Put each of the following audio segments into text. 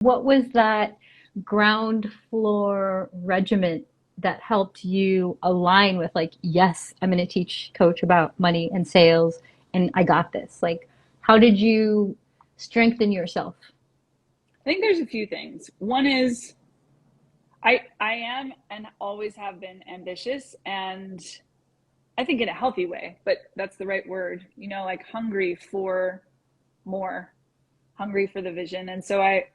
What was that ground floor regiment that helped you align with like, yes, I'm going to teach coach about money and sales and I got this. Like, how did you strengthen yourself? I think there's a few things. One is I am and always have been ambitious, and I think in a healthy way, but that's the right word, like hungry for more, hungry for the vision. And so I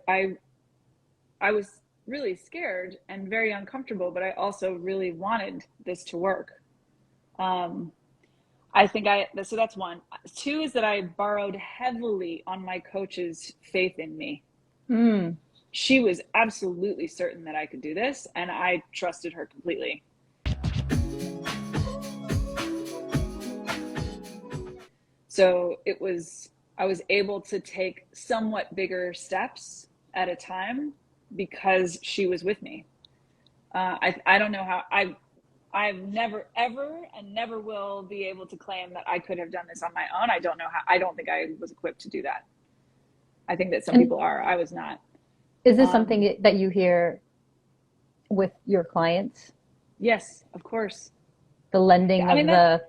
was really scared and very uncomfortable, but I also really wanted this to work. Um, I think so that's one. Two is that I borrowed heavily on my coach's faith in me. Mm. She was absolutely certain that I could do this, and I trusted her completely. So I was able to take somewhat bigger steps at a time because she was with me. I don't know how I've never ever and never will be able to claim that I could have done this on my own. I don't know how. I don't think I was equipped to do that. I think that some And people are. I was not. is this Um, something that you hear with your clients? yes, of course. The Yeah, lending I of mean that's the,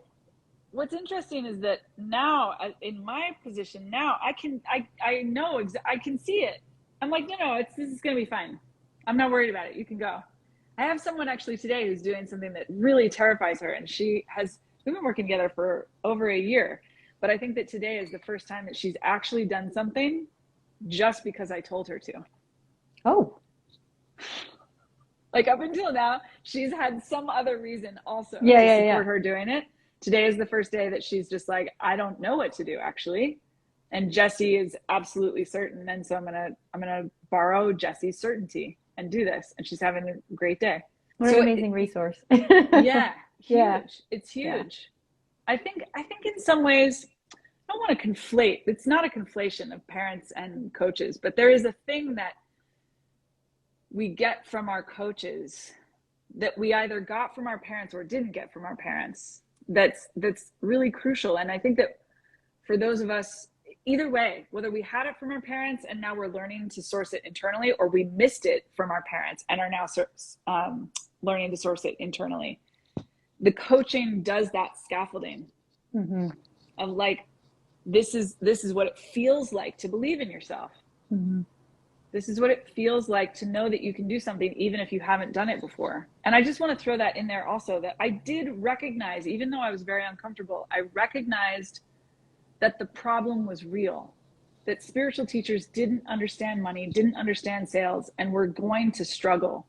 what's interesting is that now in my position now I know I can see it. I'm like, no, this is going to be fine. I'm not worried about it. You can go. I have someone actually today who's doing something that really terrifies her, and we've been working together for over a year, but I think that today is the first time that she's actually done something just because I told her to. oh, Like up until now, she's had some other reason also yeah, to yeah, yeah. support her doing it. Today is the first day that she's just like, I don't know what to do actually. And Jesse is absolutely certain. And so I'm gonna borrow Jesse's certainty and do this. And she's having a great day. What an So amazing resource. yeah, Yeah, huge. It's yeah. huge. I think in some ways, I don't want to conflate. It's not a conflation of parents and coaches, but there is a thing that we get from our coaches that we either got from our parents or didn't get from our parents, that's really crucial. And I think that for those of us, either way, whether we had it from our parents and now we're learning to source it internally, or we missed it from our parents and are now learning to source it internally, the coaching does that scaffolding Hmm. of like, this is what it feels like to believe in yourself. Hmm. This is what it feels like to know that you can do something even if you haven't done it before. And I just want to throw that in there also, that I did recognize, even though I was very uncomfortable, I recognized that the problem was real, that spiritual teachers didn't understand money, didn't understand sales, and were going to struggle.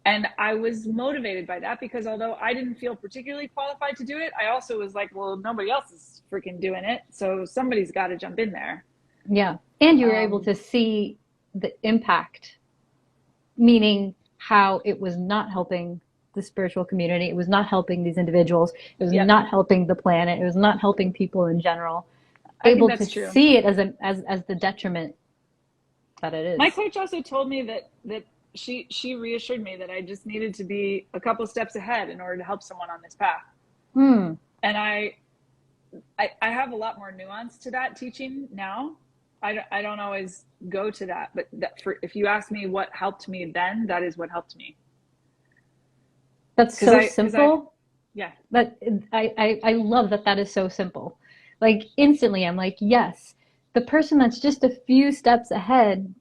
And I was motivated by that because although I didn't feel particularly qualified to do it, I also was like, well, nobody else is freaking doing it. So somebody's got to jump in there. Yeah. And you were able Um, to see the impact, meaning how it was not helping the spiritual community. It was not helping these individuals. It was yep. not helping the planet. It was not helping people in general. I think Able to that's true. see it as the detriment that it My is. coach also told me that she reassured me that I just needed to be a couple steps ahead in order to help someone on this path. Hmm. And I have a lot more nuance to that teaching now. I don't always go to that, but if you ask me what helped me then, that is what helped me. That's Because so I simple. yeah. That I love that that is so simple. Like instantly, I'm like, yes, the person that's just a few steps ahead,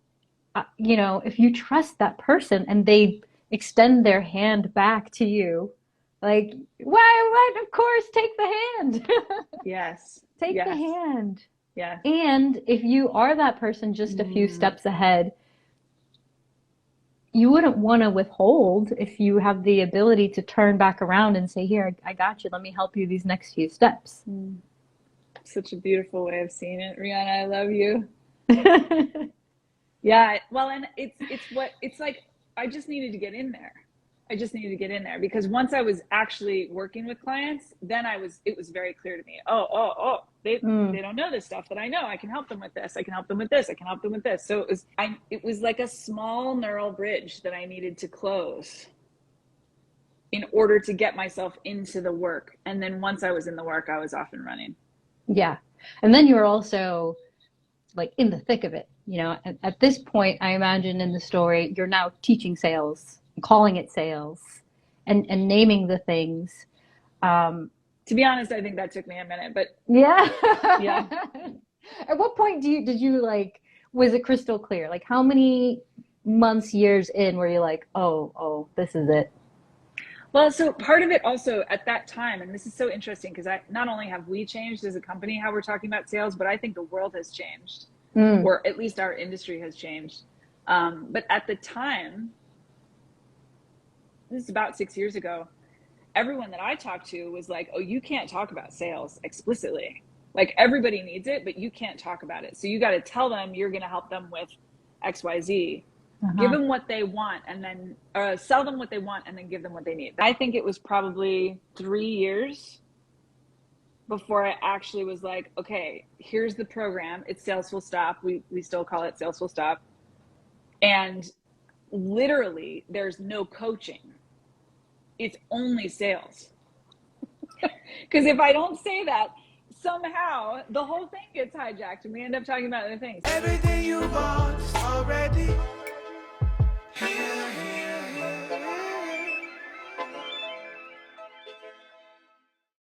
if you trust that person and they extend their hand back to you, like, why, what? Of course, take the hand. Yes. Take the Yes. hand. Yes. And if you are that person just a few Mm, steps ahead, you wouldn't want to withhold if you have the ability to turn back around and say, here, I got you. Let me help you these next few steps. mm. Such a beautiful way of seeing it, Rihanna. I love you. Yeah, well, and it's like I just needed to get in there. I just needed to get in there because once I was actually working with clients, then it was very clear to me. Oh, Mm, they don't know this stuff that I know. I can help them with this. I can help them with this. I can help them with this. So it was like a small neural bridge that I needed to close in order to get myself into the work. And then once I was in the work, I was off and running. yeah. And then you were also like in the thick of it. You know, at this point, I imagine in the story, you're now teaching sales, calling it sales, and naming the things. Um, To be honest, I think that took me a minute, but yeah. yeah. At what point did you like, was it crystal clear? Like how many months, years in were you like, oh, this is it? Well, so part of it also at that time, and this is so interesting because I not only have we changed as a company how we're talking about sales, but I think the world has changed, Mm, or at least our industry has changed. But at the time, this is about 6 years ago, everyone that I talked to was like, oh, you can't talk about sales explicitly. Like everybody needs it, but you can't talk about it. So you got to tell them you're going to help them with XYZ. Give uh-huh. them what they want and then sell them what they want and then give them what they need. I think it was probably 3 years before I actually was like, okay, here's the program. It's Sales Full Stop. We still call it Sales Full Stop. And literally, there's no coaching. It's only sales. Because if I don't say that, somehow the whole thing gets hijacked and we end up talking about other things. Everything you want is already